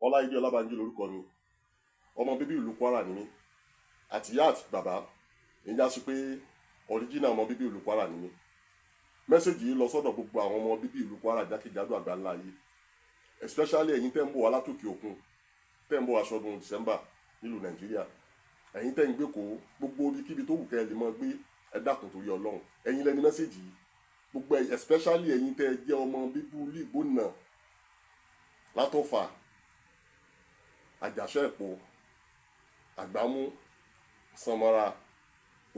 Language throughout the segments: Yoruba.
Ọláìdé Ọlábánjí lórúkọ mi, ọmọ bíbí ìlú Kwara ni mí, àti ìyá àti bàbá èyí á sí pé ọ̀ríjínà ọmọ bíbí ìlú Kwara ni mí. Mẹ́sẹ̀jì yìí lọ sọ́dọ̀ gbogbo àwọn ọmọ bíbí ìlú Kwara jákèjádò àgbáńlá ayé, especially ẹ̀yin tẹ́ ń bọ̀ wá látòkè òkun, tẹ́ ń bọ̀ wá sọdún December nílùú Nàìjíríà, ẹ̀yin tẹ́ ń gbé kó gbogbo ibikíbi tó wù kẹ́ ẹ lè mọ gbé, ẹ dákun torí Ọlọ́run, ẹ̀yin lẹni mẹ́sẹ̀jì yìí, gbogbo especially ẹ̀yin tẹ́ ẹ jẹ́ ọmọ bíbí ìlú Ìgbónà, Látọ̀fà, Àjàṣẹ́ Èpo, Àgbámú, Sànmọ́ra,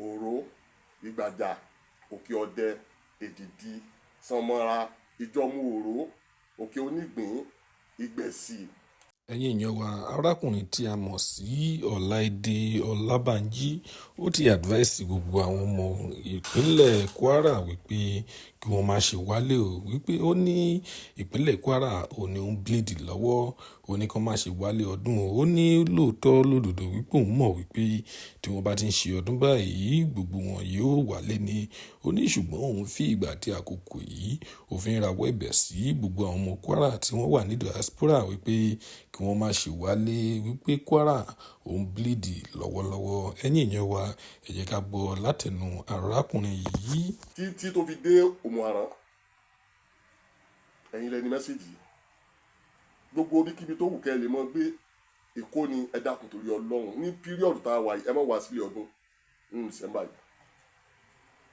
Òró, Ìgbàjà, Òkè Ọdẹ, Èdìdì, Sànmọ́ra, Ìjọ̀mú Òró, Òkè Onígbín, Ìgbẹ̀sì. Ẹ̀yin èèyàn wa, arákùnrin tí a mọ̀ sí Ọláìdé Ọlábánjí ó ti advice gbogbo àwọn ọmọ ìpínlẹ̀ Kwara wípé kí wọ́n má ṣe wálé o, wípé ó ní ìpínlẹ̀ Kwara ò ní ń bleed lọ́wọ́, ó ní kán má ṣe wálé ọdún o. Ó ní lóòótọ́ lódodo wípé òun mọ̀ wípé tí wọ́n bá ti ń ṣe ọdún báyìí gbogbo wọn yóò wálé ni. Ó ní ṣùgbọ́n òun fi ìgbà tí àkókò yìí òfin rawọ́ ẹ̀bẹ̀ sí gbogbo àwọn ọmọ Kwara tí wọ́n wà ní diaspora wípé kí wọ́n má ṣe wálé, wípé Kwara òun bleed lọ́wọ́lọ́wọ́. Ẹ̀yin èèyàn wa, ẹ jẹ́ ká gbọ́ látẹnu arákùnrin yìí. Títí tó fi dé Òmù-àrán, ẹ̀yin lẹni mẹ́sẹ̀jì, gbogbo ibikíbi tó wù kẹ́ ẹ lè mọ gbé, Èkó ni ẹ dákun torí Ọlọ́run, ní píríọ̀dù tá a wà yìí ẹ má wá sílé ọdún ní December yìí,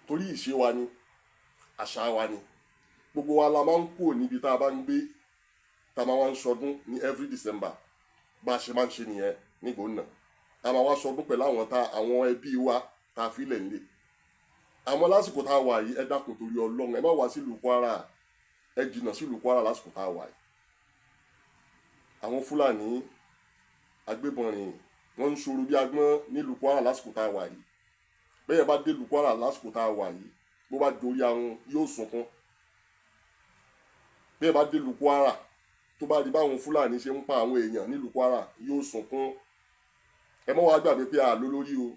torí ìṣe wa ni, àṣà wa ni, gbogbo wa la máa ń kúrò níbi tá a bá ń gbé, tá a máa wá ń ṣọdún ní every December, bá a ṣe máa ń ṣe nìyẹn ní Ìgbónà. A máa wá ṣọdún pẹ̀lú àwọn ẹbí wa tá a fi lẹ̀ nílé. Àmọ́ lásìkò tá a wà yìí ẹ dákun torí Ọlọ́run, ẹ má wá sílùú Kwara, ẹ jìnnà sílùú Kwara lásìkò tá a wà yìí. Àwọn Fúlàní agbébọn rìn wọ́n ń ṣòro bí agbọ́n nílùú Kwara lásìkò tá a wà yìí. Bẹ́ẹ̀ bá dé ìlú Kwara lásìkò tá a wà yìí, bó bá dorí àwọn yóò sunkún. Bẹ́ẹ̀ bá dé ìlú Kwara tó bá rí báwọn Fúlàní ṣe ń pa àwọn èèyàn nílùú Kwara yóò sunkún. Ẹ má wá gbàgbé pé àló lórí o,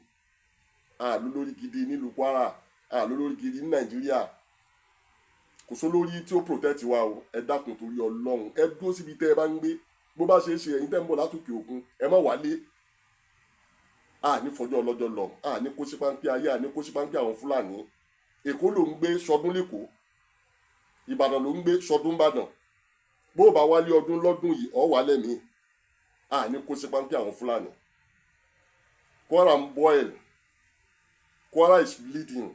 àló lórí gidi nílùú Kwara, àló lórí gidi ní Nàìjíríà. Kò sólórí tí ó protect wa o, ẹ dákun torí Ọlọ́run, ẹ dúró síbi tẹ́ ẹ bá ń gbé. Bó bá ṣe é ṣe ẹ̀yin tẹ́ ń bọ̀ látòkè òkun, ẹ má wálé. Ní fọjọ́ ọlọ́jọ́ lọ, ní kó sí páńpẹ́ ayé, ní kó sí páńpẹ́ àwọn Fúlàní. Èkó ló ń gbé sọdún l'Èkó, Ìbàdàn ló ń gbé sọdún Ìbàdàn. Bó o bá wálé ọdún lọ́dún yìí ọ̀ wálé mi, ní kó sí páńpẹ́ àwọn Fúlàní. Kwara ń boil, Kwara is bleeding,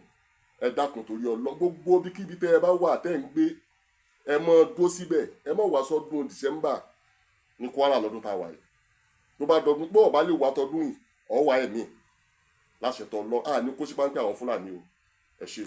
ẹ dákun torí Ọlọ́run, gbogbo ibikíbi tẹ́ ẹ bá wà tẹ́ ń gbé, ẹ mọ dó síbẹ̀, ẹ mọ wá sọdún December ní Kwara lọ́dún tá a wà yìí. Tó bá dọdún pé ọba lè wá tọdún yìí ọ̀ wá ẹ̀mí láṣẹ tọ́ lọ, ní kó sí páńpẹ́ àwọn Fúlàní o, ẹ ṣé.